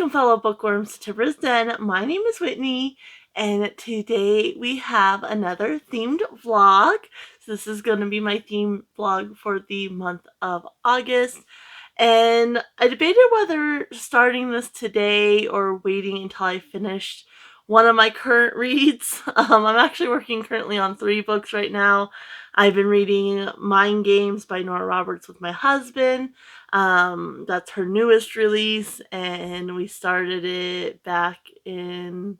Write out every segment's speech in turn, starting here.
Welcome, fellow bookworms, to TBRathon Den. My name is Whitney, and today we have another themed vlog. So this is going to be my theme vlog for the month of August. And I debated whether starting this today or waiting until I finished one of my current reads. I'm actually working currently on 3 books right now. I've been reading Mind Games by Nora Roberts with my husband. That's her newest release, and we started it back in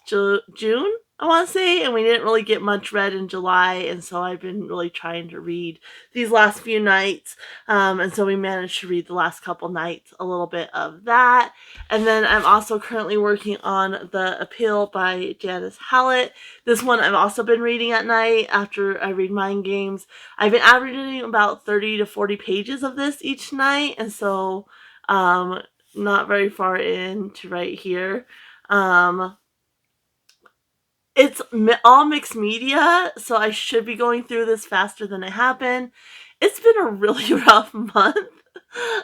June, I want to say, and we didn't really get much read in July, and so I've been really trying to read these last few nights, and so we managed to read the last couple nights a little bit of that. And then I'm also currently working on The Appeal by Janice Hallett. This one I've also been reading at night after I read Mind Games. I've been averaging about 30 to 40 pages of this each night, and so not very far into right here. It's all mixed media, so I should be going through this faster than I have been. It's been a really rough month.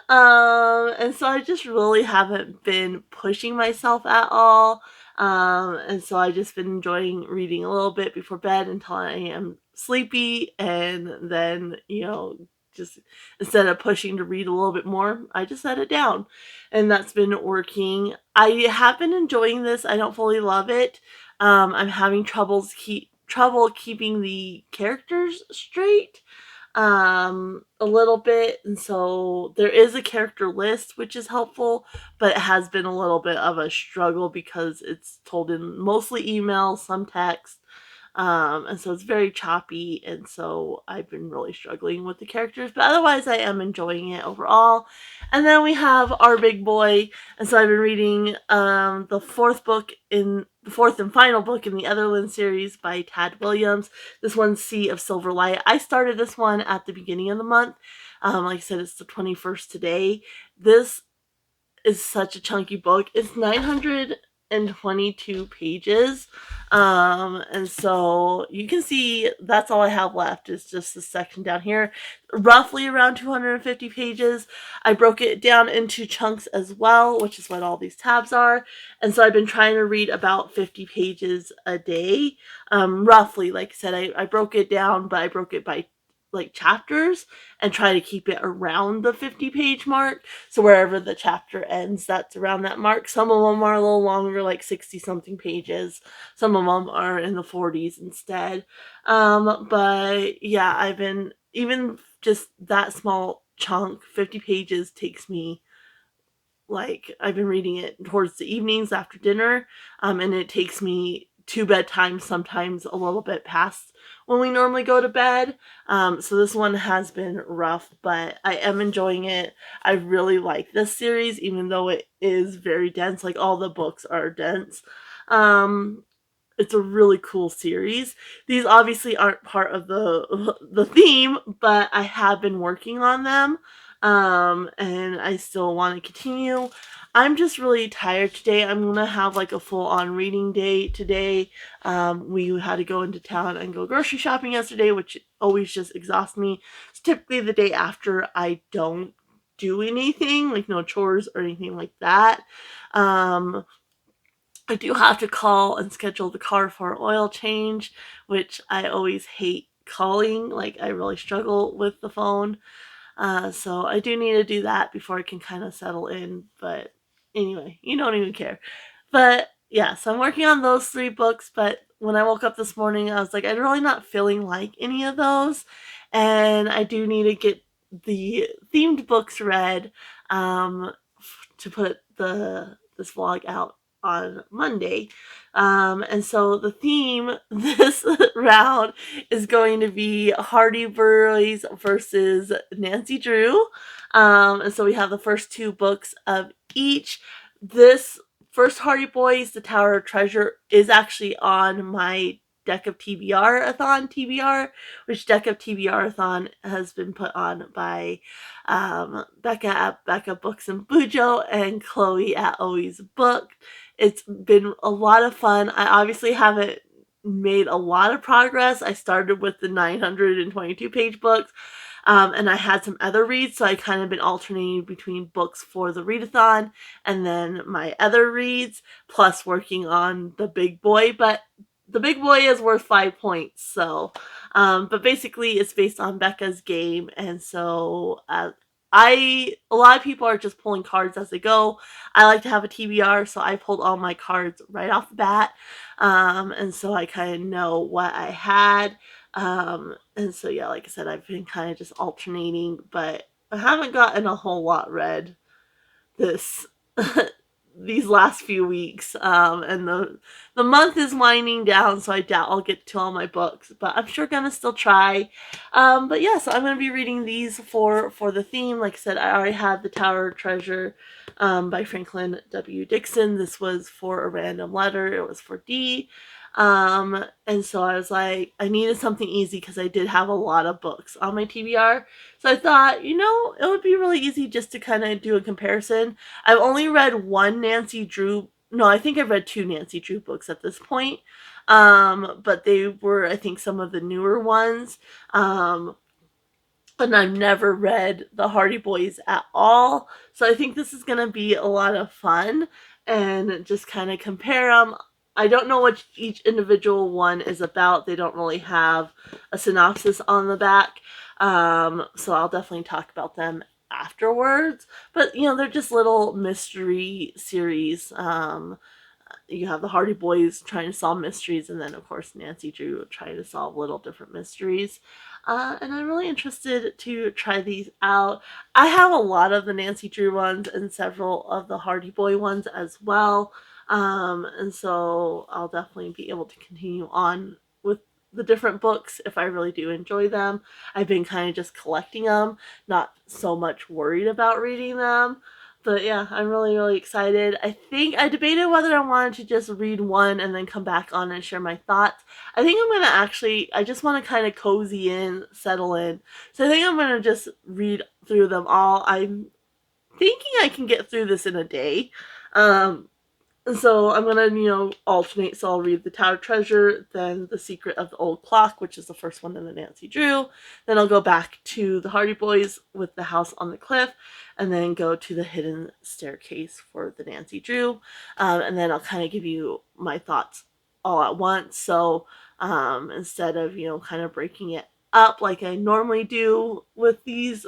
And so I just really haven't been pushing myself at all. And so I just been enjoying reading a little bit before bed until I am sleepy, and then, just instead of pushing to read a little bit more, I just set it down. And that's been working. I have been enjoying this. I don't fully love it. I'm having trouble keeping the characters straight a little bit, and so there is a character list, which is helpful, but it has been a little bit of a struggle because it's told in mostly email, some text, and so it's very choppy, and so I've been really struggling with the characters, but otherwise I am enjoying it overall. And then we have Our Big Boy, and so I've been reading the fourth and final book in the Otherland series by Tad Williams. This one's Sea of Silver Light. I started this one at the beginning of the month. Like I said, it's the 21st today. This is such a chunky book. It's 922 pages. And so you can see that's all I have left is just this section down here, roughly around 250 pages. I broke it down into chunks as well, which is what all these tabs are. And so I've been trying to read about 50 pages a day, roughly. Like I said, I broke it down, but I broke it by chapters and try to keep it around the 50-page mark. So wherever the chapter ends, that's around that mark. Some of them are a little longer, like 60-something pages. Some of them are in the 40s instead. But yeah, I've been, even just that small chunk, 50 pages takes me, I've been reading it towards the evenings after dinner, and it takes me to bedtime, sometimes a little bit past when we normally go to bed. So this one has been rough, but I am enjoying it. I really like this series, even though it is very dense. Like, all the books are dense. It's a really cool series. These obviously aren't part of the theme, but I have been working on them. And I still want to continue. I'm just really tired today. I'm going to have a full-on reading day today. We had to go into town and go grocery shopping yesterday, which always just exhausts me. It's typically the day after I don't do anything, like no chores or anything like that. I do have to call and schedule the car for an oil change, which I always hate calling. I really struggle with the phone. So I do need to do that before I can kind of settle in. But anyway, you don't even care. But yeah, so I'm working on those 3 books. But when I woke up this morning, I was like, I'm really not feeling like any of those. And I do need to get the themed books read to put this vlog out on Monday. And so the theme this round is going to be Hardy Boys versus Nancy Drew. And so we have the first 2 books of each. This first Hardy Boys, The Tower of Treasure, is actually on my DeckofTBRathon TBR, which DeckofTBRathon has been put on by Becca at Becca Books and Bujo and Chloe at Always Booked. It's been a lot of fun. I obviously haven't made a lot of progress. I started with the 922 page books. And I had some other reads, so I kind of been alternating between books for the readathon and then my other reads, plus working on the big boy. But the big boy is worth 5 points, so but basically it's based on Becca's game, and so a lot of people are just pulling cards as they go. I like to have a TBR, so I pulled all my cards right off the bat, and so I kind of know what I had, and so yeah, like I said, I've been kind of just alternating, but I haven't gotten a whole lot read this these last few weeks, and the month is winding down, so I doubt I'll get to all my books, but I'm sure gonna still try. But yeah, so I'm gonna be reading these for the theme. Like I said, I already had The Tower of Treasure by Franklin W. Dixon. This was for a random letter. It was for D. And so I was like, I needed something easy because I did have a lot of books on my TBR. So I thought, it would be really easy just to kind of do a comparison. I've only read one Nancy Drew. No, I think I've read 2 Nancy Drew books at this point. But they were, I think, some of the newer ones. And I've never read the Hardy Boys at all. So I think this is going to be a lot of fun and just kind of compare them. I don't know what each individual one is about. They don't really have a synopsis on the back. So I'll definitely talk about them afterwards. But, they're just little mystery series. You have the Hardy Boys trying to solve mysteries, and then, of course, Nancy Drew trying to solve little different mysteries. And I'm really interested to try these out. I have a lot of the Nancy Drew ones and several of the Hardy Boy ones as well. And so I'll definitely be able to continue on with the different books if I really do enjoy them. I've been kind of just collecting them, not so much worried about reading them. But yeah, I'm really, really excited. I think I debated whether I wanted to just read one and then come back on and share my thoughts. I think I'm going to I just want to kind of cozy in, settle in. So I think I'm going to just read through them all. I'm thinking I can get through this in a day. So I'm going to, alternate. So I'll read The Tower of Treasure, then The Secret of the Old Clock, which is the first one in the Nancy Drew. Then I'll go back to The Hardy Boys with The House on the Cliff, and then go to The Hidden Staircase for the Nancy Drew. And then I'll kind of give you my thoughts all at once. So instead of, kind of breaking it up like I normally do with these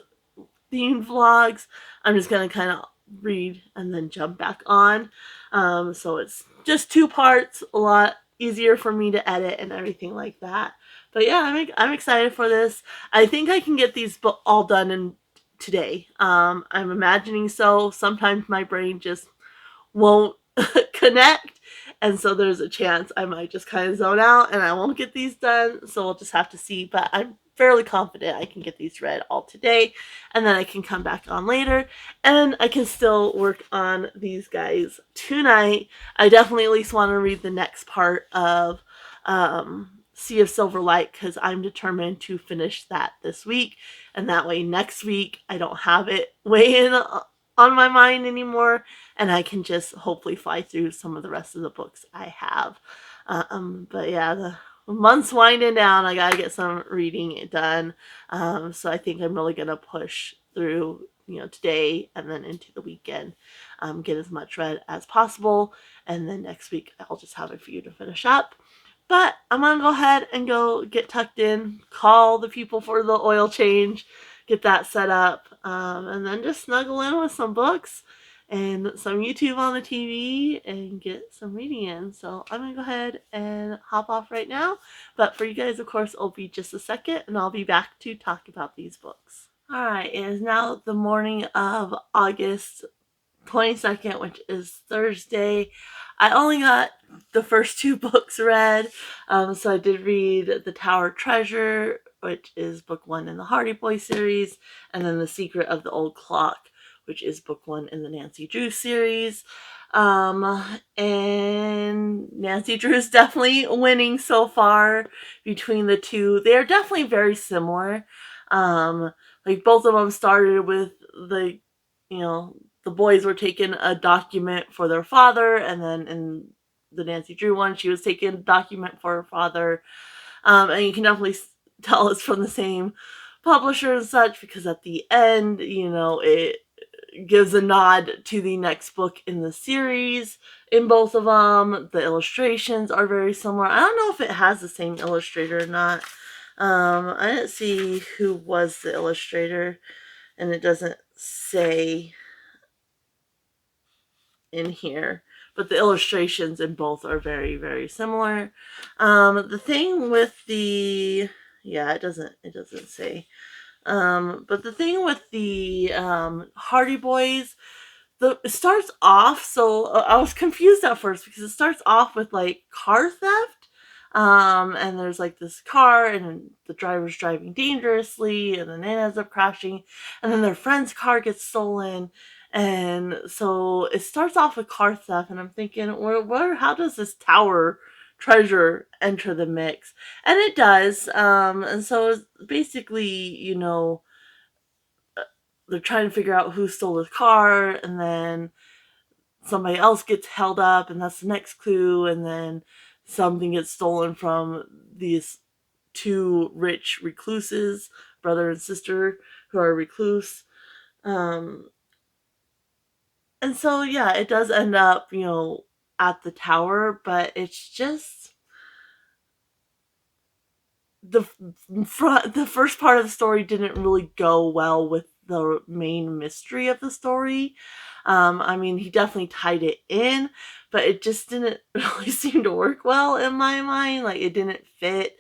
themed vlogs, I'm just going to kind of read and then jump back on. So it's just 2 parts, a lot easier for me to edit and everything like that. But yeah, I'm excited for this. I think I can get these all done in today. I'm imagining so. Sometimes my brain just won't connect, and so there's a chance I might just kind of zone out and I won't get these done. So we'll just have to see. But I'm fairly confident I can get these read all today, and then I can come back on later and I can still work on these guys tonight. I definitely at least want to read the next part of Sea of Silver Light, because I'm determined to finish that this week, and that way next week I don't have it weighing on my mind anymore, and I can just hopefully fly through some of the rest of the books I have. But yeah, the month's winding down. I gotta get some reading done. So I think I'm really gonna push through, today and then into the weekend. Get as much read as possible, and then next week I'll just have a few to finish up. But I'm gonna go ahead and go get tucked in, call the people for the oil change, get that set up, and then just snuggle in with some books and some YouTube on the TV and get some reading in. So I'm going to go ahead and hop off right now. But for you guys, of course, it'll be just a second, and I'll be back to talk about these books. All right, it is now the morning of August 22nd, which is Thursday. I only got the first 2 books read. So I did read The Tower of Treasure, which is book 1 in the Hardy Boy series, and then The Secret of the Old Clock, which is book 1 in the Nancy Drew series. And Nancy Drew is definitely winning so far between the 2. They are definitely very similar. Like both of them started with the boys were taking a document for their father, and then in the Nancy Drew one, she was taking a document for her father. And you can definitely tell it's from the same publisher and such, because at the end, it gives a nod to the next book in the series in both of them. The illustrations are very similar. I don't know if it has the same illustrator or not. I didn't see who was the illustrator, and it doesn't say in here, but the illustrations in both are very, very similar. The thing with it doesn't say. But the thing with the Hardy Boys, it starts off, so I was confused at first because it starts off with like car theft. And there's like this car, and the driver's driving dangerously, and then it ends up crashing, and then their friend's car gets stolen. And so it starts off with car theft, and I'm thinking, how does this tower treasure enter the mix? And it does. And so basically, they're trying to figure out who stole the car, and then somebody else gets held up, and that's the next clue, and then something gets stolen from these two rich recluses, brother and sister, who are recluse. And so, yeah, it does end up, at the tower, but it's just the first part of the story didn't really go well with the main mystery of the story. I mean, he definitely tied it in, but it just didn't really seem to work well in my mind. Like, it didn't fit.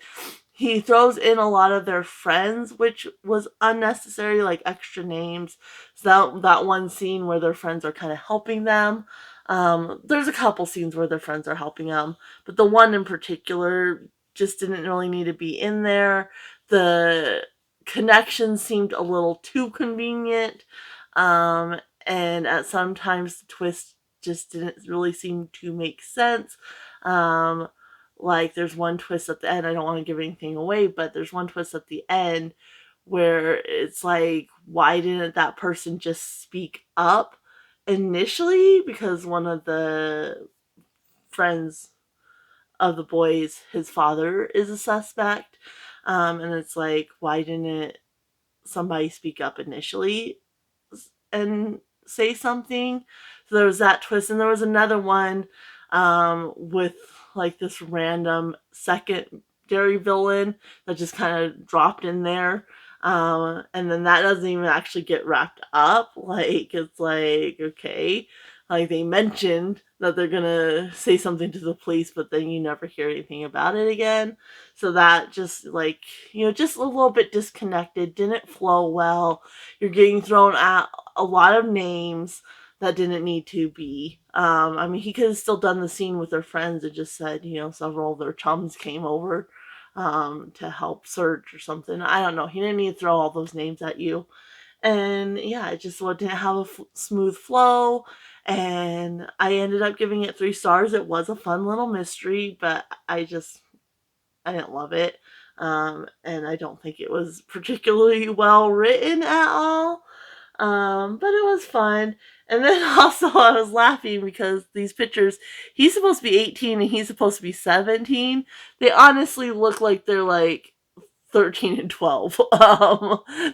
He throws in a lot of their friends, which was unnecessary, like extra names. So that one scene where their friends are kind of helping them. There's a couple scenes where their friends are helping them, but the one in particular just didn't really need to be in there. The connection seemed a little too convenient. And at sometimes the twist just didn't really seem to make sense. Like, there's one twist at the end, I don't want to give anything away, but there's one twist at the end where it's like, why didn't that person just speak up initially? Because one of the friends of the boys, his father is a suspect. And it's like, why didn't somebody speak up initially and say something? So there was that twist, and there was another one with like this random secondary villain that just kind of dropped in there. And then that doesn't even actually get wrapped up. Like, it's like, okay, like, they mentioned that they're gonna say something to the police, but then you never hear anything about it again. So that just, like, just a little bit disconnected, didn't flow well. You're getting thrown at a lot of names that didn't need to be. I mean, he could have still done the scene with their friends and just said, several of their chums came over to help search or something. I don't know. He didn't need to throw all those names at you. And yeah, it just didn't have a smooth flow. And I ended up giving it 3 stars. It was a fun little mystery, but I didn't love it. And I don't think it was particularly well written at all. But it was fun. And then also I was laughing because these pictures, he's supposed to be 18 and he's supposed to be 17. They honestly look like they're like 13 and 12.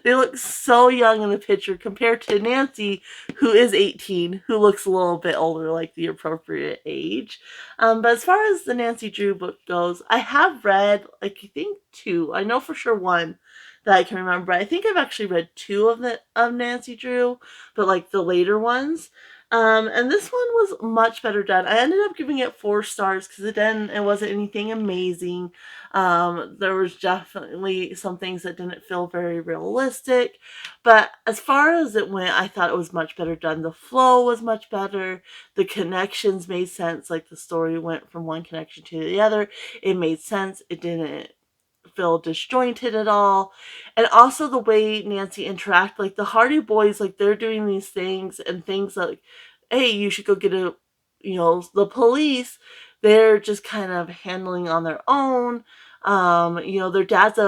They look so young in the picture compared to Nancy, who is 18, who looks a little bit older, like the appropriate age. But as far as the Nancy Drew book goes, I have read, like, I think 2. I know for sure 1 that I can remember. I think I've actually read 2 of Nancy Drew, but like the later ones. And this one was much better done. I ended up giving it 4 stars because it wasn't anything amazing. There was definitely some things that didn't feel very realistic, but as far as it went, I thought it was much better done. The flow was much better. The connections made sense. Like, the story went from one connection to the other. It made sense. It didn't feel disjointed at all. And also the way Nancy interact, like the Hardy Boys, like, they're doing these things and things like, hey, you should go get the police. They're just kind of handling on their own. Their dad's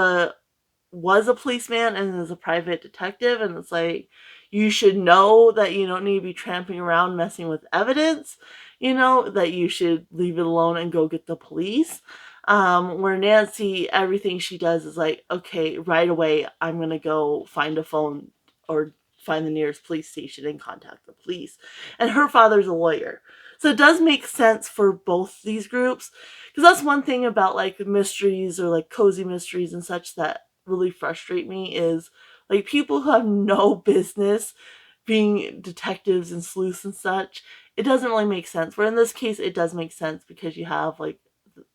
was a policeman and is a private detective, and it's like, you should know that you don't need to be tramping around messing with evidence, that you should leave it alone and go get the police. Where Nancy, everything she does is like, okay, right away, I'm going to go find a phone or find the nearest police station and contact the police. And her father's a lawyer. So it does make sense for both these groups. Because that's one thing about like mysteries or like cozy mysteries and such that really frustrate me is like people who have no business being detectives and sleuths and such. It doesn't really make sense. Where in this case, it does make sense because you have like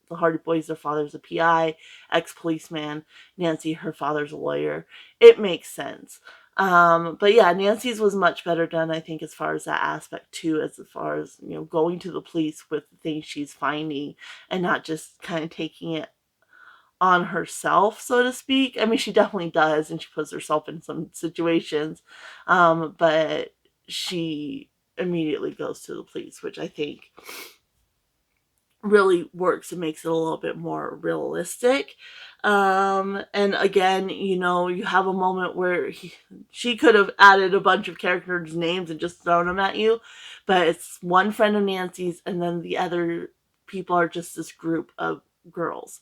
the Hardy Boys, their father's a PI, ex-policeman. Nancy, her father's a lawyer. It makes sense. But yeah, Nancy's was much better done, I think, as far as that aspect too, as far as, you know, going to the police with the things she's finding and not just kind of taking it on herself, so to speak. I mean, she definitely does, and she puts herself in some situations, but she immediately goes to the police, which I think really works and makes it a little bit more realistic. And again, you know, you have a moment where she could have added a bunch of characters' names and just thrown them at you, but it's one friend of Nancy's, and then the other people are just this group of girls.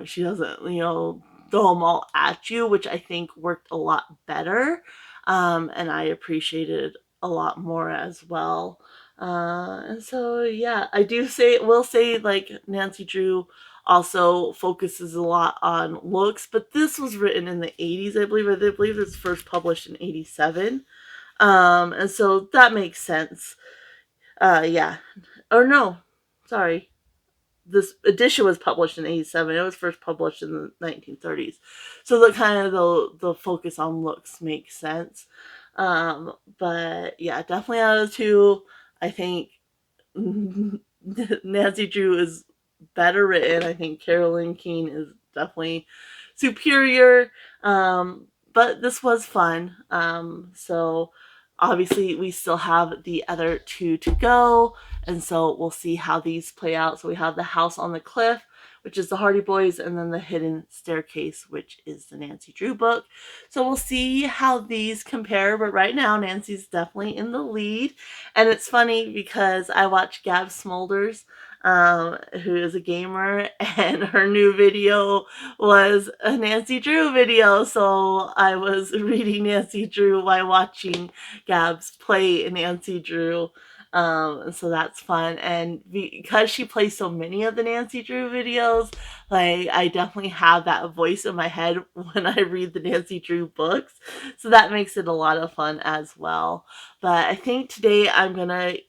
She doesn't, you know, throw them all at you, which I think worked a lot better, and I appreciated a lot more as well. And so yeah, I do say will say like Nancy Drew also focuses a lot on looks, but this was written in the 80s, I believe. I believe it was first published in 87. And so that makes sense. Yeah. Or no, sorry. This edition was published in 87. It was first published in the 1930s. So the kind of the focus on looks makes sense. But yeah, definitely out of the two, I think Nancy Drew is better written. I think Carolyn Keene is definitely superior. But this was fun. So obviously we still have the other two to go. And so we'll see how these play out. So we have the House on the Cliff, which is the Hardy Boys, and then the Hidden Staircase, which is the Nancy Drew book. So we'll see how these compare. But right now, Nancy's definitely in the lead. And it's funny because I watch Gab Smulders, who is a gamer, and her new video was a Nancy Drew video. So I was reading Nancy Drew while watching Gab's play Nancy Drew. And so that's fun. And because she plays so many of the Nancy Drew videos, like I definitely have that voice in my head when I read the Nancy Drew books. So that makes it a lot of fun as well. But I think today I'm going to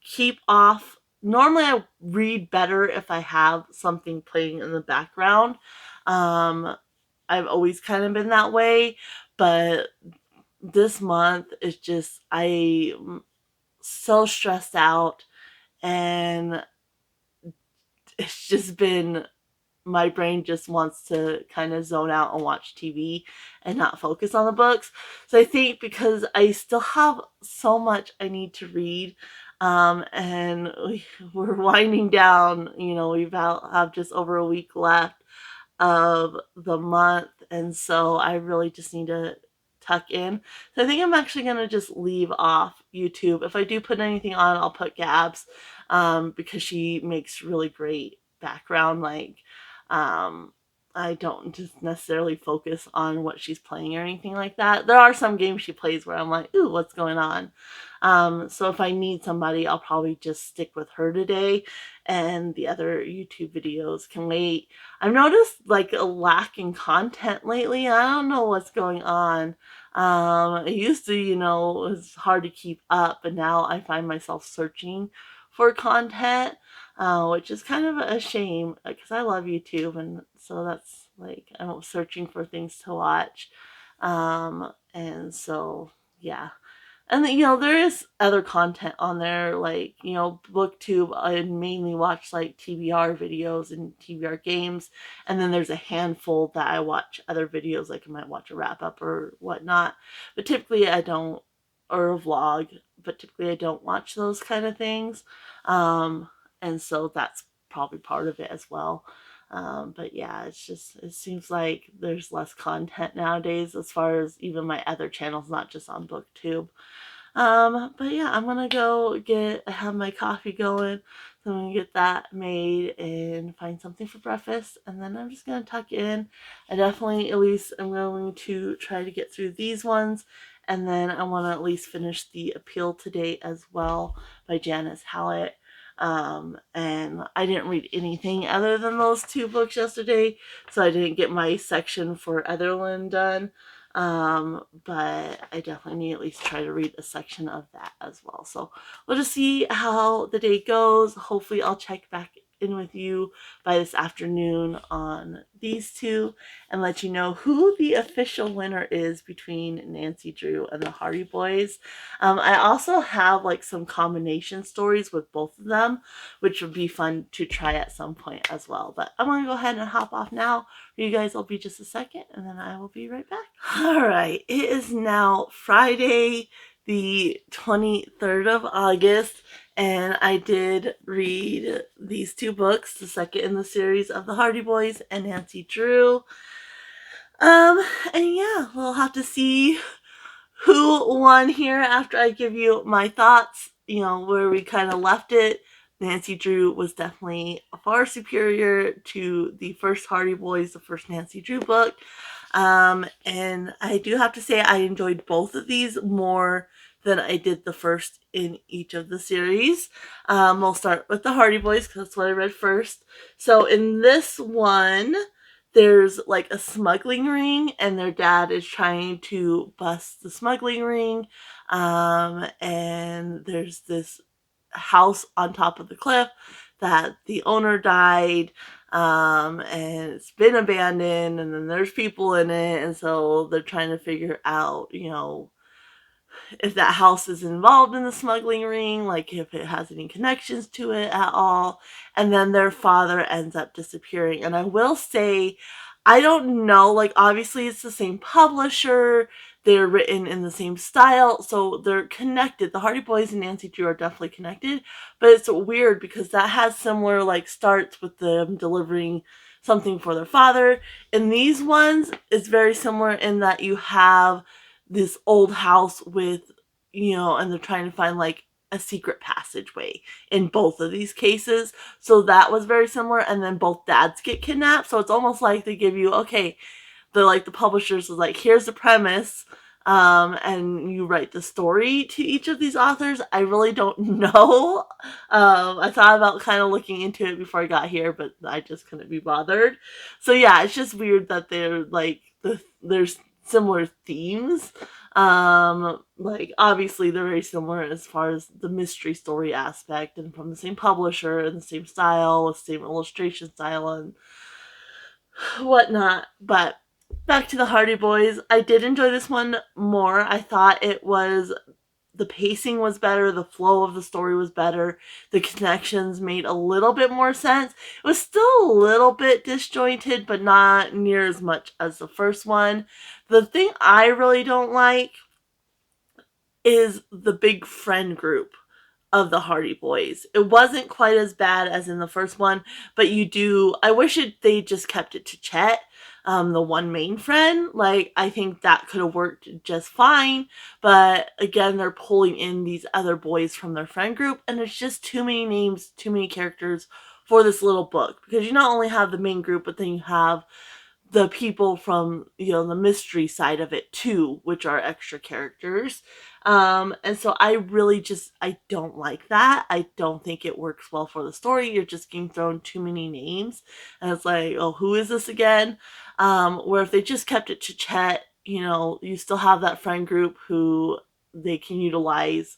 keep off. Normally I read better if I have something playing in the background. I've always kind of been that way, but this month is just I'm so stressed out, and it's just been my brain just wants to kind of zone out and watch TV and not focus on the books. So I think because I still have so much I need to read, and we're winding down, you know, we've have just over a week left of the month, and so I really just need to tuck in. So I think I'm actually going to just leave off YouTube. If I do put anything on, I'll put Gabs, because she makes really great background, like, um, I don't just necessarily focus on what she's playing or anything like that. There are some games she plays where I'm like, ooh, what's going on? So if I need somebody, I'll probably just stick with her today, and the other YouTube videos can wait. I've noticed like a lack in content lately. I don't know what's going on. It used to, you know, it was hard to keep up, but now I find myself searching for content, which is kind of a shame because I love YouTube, and so that's like I'm searching for things to watch, and so yeah. And you know, there is other content on there, like, you know, booktube. I mainly watch like TBR videos and TBR games, and then there's a handful that I watch other videos, like I might watch a wrap up or whatnot, but typically I don't, or a vlog, but typically I don't watch those kind of things. And so that's probably part of it as well. But yeah, it's just, it seems like there's less content nowadays as far as even my other channels, not just on booktube. But yeah, I'm gonna go have my coffee going. So I'm gonna get that made and find something for breakfast, and then I'm just gonna tuck in. I definitely, at least, I'm going to try to get through these ones, and then I want to at least finish The Appeal Today as well by Janice Hallett. And I didn't read anything other than those two books yesterday, so I didn't get my section for Etherland done. But I definitely need to at least try to read a section of that as well. So we'll just see how the day goes. Hopefully I'll check back in with you by this afternoon on these two and let you know who the official winner is between Nancy Drew and the Hardy Boys. I also have like some combination stories with both of them, which would be fun to try at some point as well. But I'm going to go ahead and hop off now. You guys will be just a second, and then I will be right back. All right, it is now Friday, the 23rd of August, and I did read these two books, the second in the series of the Hardy Boys and Nancy Drew. And yeah, we'll have to see who won here after I give you my thoughts, where we kind of left it. Nancy Drew was definitely far superior to the first Hardy Boys, the first Nancy Drew book. And I do have to say I enjoyed both of these more than I did the first in each of the series. We'll start with the Hardy Boys because that's what I read first. So in this one, there's like a smuggling ring and their dad is trying to bust the smuggling ring. And there's this house on top of the cliff that the owner died, and it's been abandoned, and then there's people in it, and so they're trying to figure out, if that house is involved in the smuggling ring, like if it has any connections to it at all. And then their father ends up disappearing. And I will say, I don't know, like obviously it's the same publisher, they're written in the same style, so they're connected. The Hardy Boys and Nancy Drew are definitely connected, but it's weird because that has similar like starts with them delivering something for their father. In these ones, it's very similar in that you have this old house with, and they're trying to find like a secret passageway in both of these cases. So that was very similar. And then both dads get kidnapped. So it's almost like they give you, okay, the publishers is like, here's the premise. And you write the story to each of these authors. I really don't know. I thought about kind of looking into it before I got here, but I just couldn't be bothered. So yeah, it's just weird that they're like, there's similar themes. Like obviously they're very similar as far as the mystery story aspect, and from the same publisher and the same style, the same illustration style and whatnot. But back to the Hardy Boys, I did enjoy this one more. I thought the pacing was better, the flow of the story was better, the connections made a little bit more sense. It was still a little bit disjointed, but not near as much as the first one. The thing I really don't like is the big friend group of the Hardy Boys. It wasn't quite as bad as in the first one, but I wish they just kept it to Chet, the one main friend. Like, I think that could have worked just fine, but again, they're pulling in these other boys from their friend group, and it's just too many names, too many characters for this little book, because you not only have the main group, but then you have the people from, the mystery side of it too, which are extra characters. And so I don't like that. I don't think it works well for the story. You're just getting thrown too many names. And it's like, oh, who is this again? Where if they just kept it to Chet, you still have that friend group who they can utilize,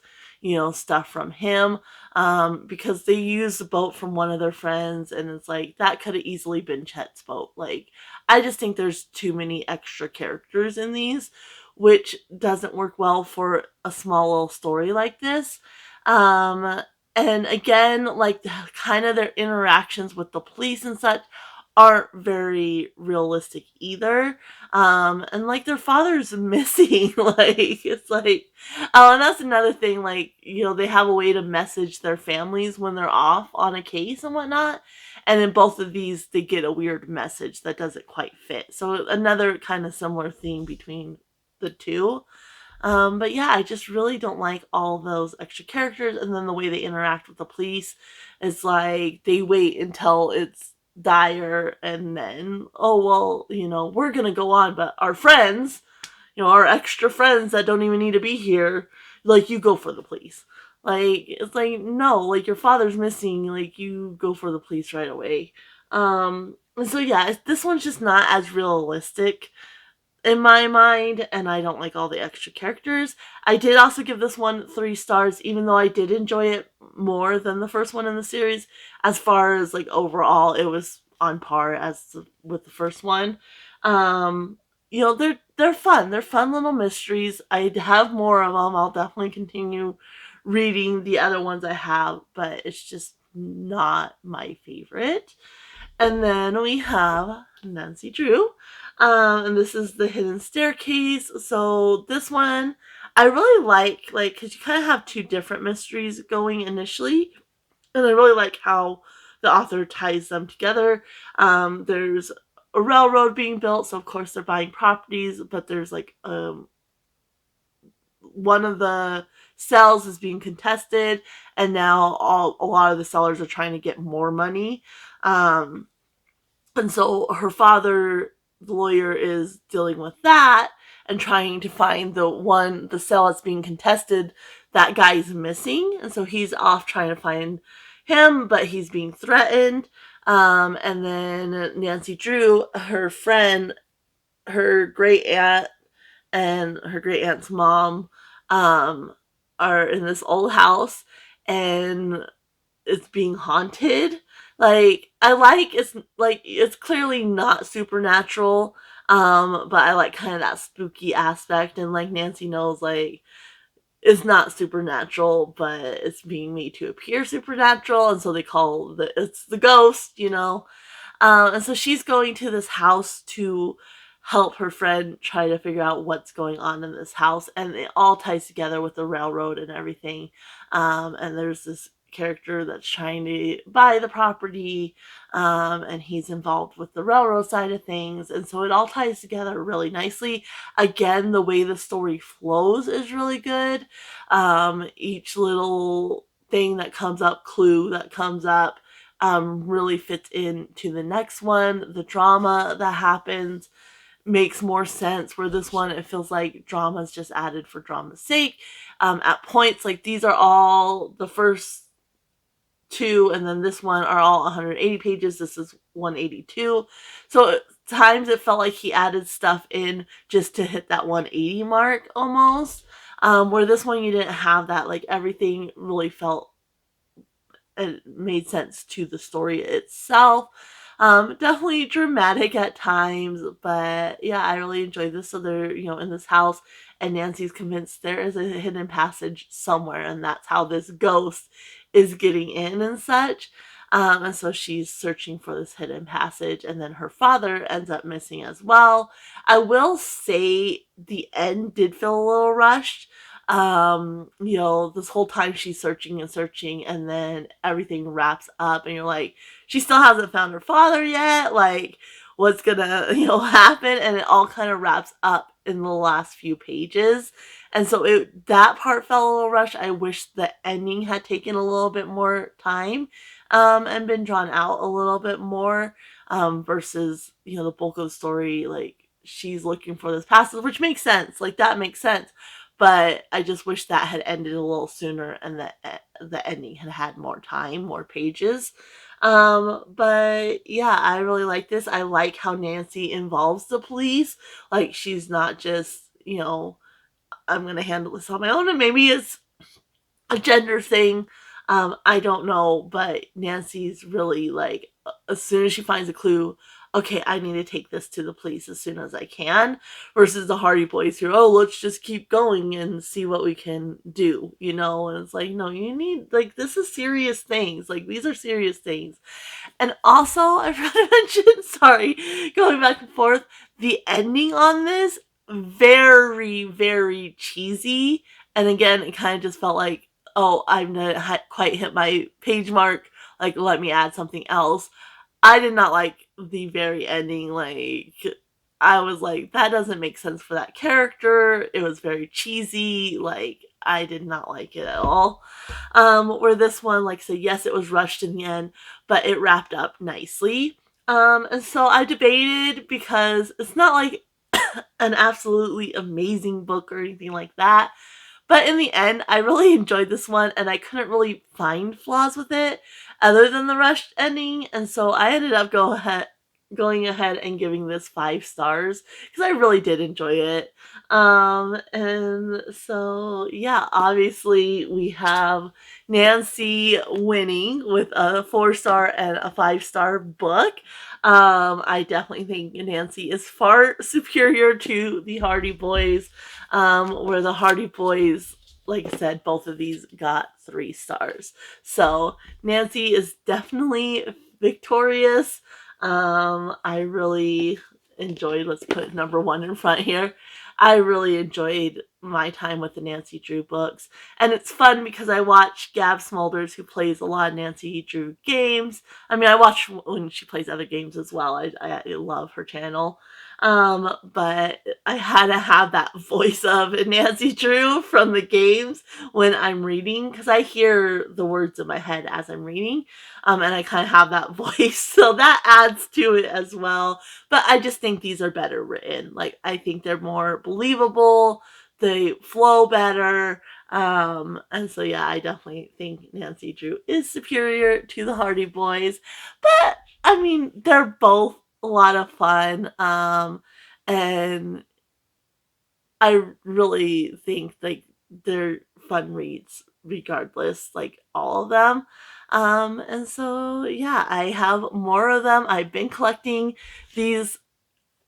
stuff from him. Because they use the boat from one of their friends, and it's like, that could have easily been Chet's boat. Like, I just think there's too many extra characters in these, which doesn't work well for a small little story like this. And again, like kind of their interactions with the police and such aren't very realistic either. And like their father's missing. Like, it's like, oh, and that's another thing. Like, they have a way to message their families when they're off on a case and whatnot. And in both of these, they get a weird message that doesn't quite fit. So another kind of similar theme between the two. But yeah, I just really don't like all those extra characters, and then the way they interact with the police is like they wait until it's dire and then, oh well, we're gonna go on, but our friends, our extra friends that don't even need to be here, like, you go for the police. Like, it's like, no, like, your father's missing, like, you go for the police right away. And so yeah, this one's just not as realistic in my mind, and I don't like all the extra characters. I did also give this one 3 stars, even though I did enjoy it more than the first one in the series. As far as like overall, it was on par with the first one. Um, they're fun. They're fun little mysteries. I have more of them. I'll definitely continue reading the other ones I have, but it's just not my favorite. And then we have Nancy Drew. And this is the Hidden Staircase. So this one I really like, because you kind of have 2 different mysteries going initially. And I really like how the author ties them together. There's a railroad being built, so of course they're buying properties, but there's like one of the cells is being contested, and now a lot of the sellers are trying to get more money. And so her father, the lawyer, is dealing with that and trying to find the cell that's being contested. That guy's missing, and so he's off trying to find him, but he's being threatened. And then Nancy Drew, her friend, her great aunt, and her great aunt's mom, are in this old house, and it's being haunted. Like, it's clearly not supernatural, but I like kind of that spooky aspect, and like Nancy knows, like, it's not supernatural, but it's being made to appear supernatural, and so they call it's the ghost. And so she's going to this house to help her friend try to figure out what's going on in this house. And it all ties together with the railroad and everything. And there's this character that's trying to buy the property, and he's involved with the railroad side of things. And so it all ties together really nicely. Again, the way the story flows is really good. Each little thing that comes up, clue that comes up, really fits into the next one. The drama that happens makes more sense, where this one, it feels like drama is just added for drama's sake. At points, like, these are all the first 2, and then this one are all 180 pages. This is 182. So at times it felt like he added stuff in just to hit that 180 mark almost. Where this one, you didn't have that. Like, everything really felt, it made sense to the story itself. Definitely dramatic at times, but yeah, I really enjoyed this. So they're, in this house, and Nancy's convinced there is a hidden passage somewhere, and that's how this ghost is getting in and such. And so she's searching for this hidden passage, and then her father ends up missing as well. I will say the end did feel a little rushed. This whole time she's searching and searching, and then everything wraps up, and you're like, she still hasn't found her father yet. Like, what's gonna, happen? And it all kind of wraps up in the last few pages. And so that part felt a little rushed. I wish the ending had taken a little bit more time, and been drawn out a little bit more, versus, the bulk of the story, like, she's looking for this passage, which makes sense. Like, that makes sense. But I just wish that had ended a little sooner, and that the ending had had more time, more pages. But yeah, I really like this. I like how Nancy involves the police. Like, she's not just, I'm going to handle this on my own. And maybe it's a gender thing. I don't know. But Nancy's really like, as soon as she finds a clue, okay, I need to take this to the police as soon as I can, versus the Hardy Boys who, oh, let's just keep going and see what we can do, and it's like, no, you need, like, this is serious things. Like, these are serious things. And also, I forgot to mention, sorry, going back and forth, the ending on this, very, very cheesy. And again, it kind of just felt like, oh, I've not quite hit my page mark. Like, let me add something else. I did not like the very ending. Like, I was like, that doesn't make sense for that character. It was very cheesy. Like, I did not like it at all. Where this one, like I said, yes, it was rushed in the end, but it wrapped up nicely. And so I debated because it's not like an absolutely amazing book or anything like that. But in the end, I really enjoyed this one and I couldn't really find flaws with it other than the rushed ending. And so I ended up going ahead and giving this 5 stars because I really did enjoy it. And so yeah, obviously we have Nancy winning with a 4-star and a 5-star book. I definitely think Nancy is far superior to the Hardy Boys, where the Hardy Boys, like I said, both of these got 3 stars. So Nancy is definitely victorious. I really enjoyed, let's put number 1 in front here. I really enjoyed my time with the Nancy Drew books. And it's fun because I watch Gab Smulders, who plays a lot of Nancy Drew games. I mean, I watch when she plays other games as well. I love her channel. But I had to have that voice of Nancy Drew from the games when I'm reading, because I hear the words in my head as I'm reading, and I kind of have that voice, so that adds to it as well. But I just think these are better written. Like, I think they're more believable, they flow better, and so yeah, I definitely think Nancy Drew is superior to the Hardy Boys. But I mean, they're both a lot of fun, and I really think like they're fun reads regardless, like all of them. And so yeah, I have more of them. I've been collecting these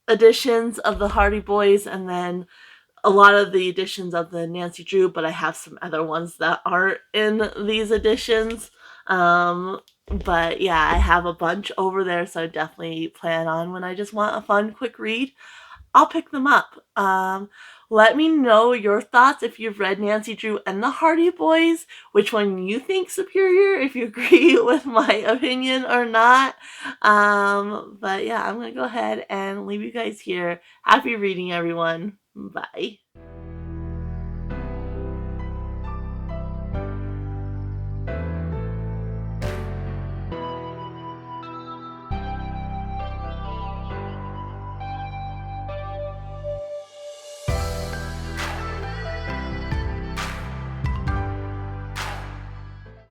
editions of the Hardy Boys and then a lot of the editions of the Nancy Drew, but I have some other ones that aren't in these editions. But yeah, I have a bunch over there, so I definitely plan on when I just want a fun, quick read, I'll pick them up. Let me know your thoughts if you've read Nancy Drew and the Hardy Boys, which one you think superior, if you agree with my opinion or not. But yeah, I'm going to go ahead and leave you guys here. Happy reading, everyone. Bye.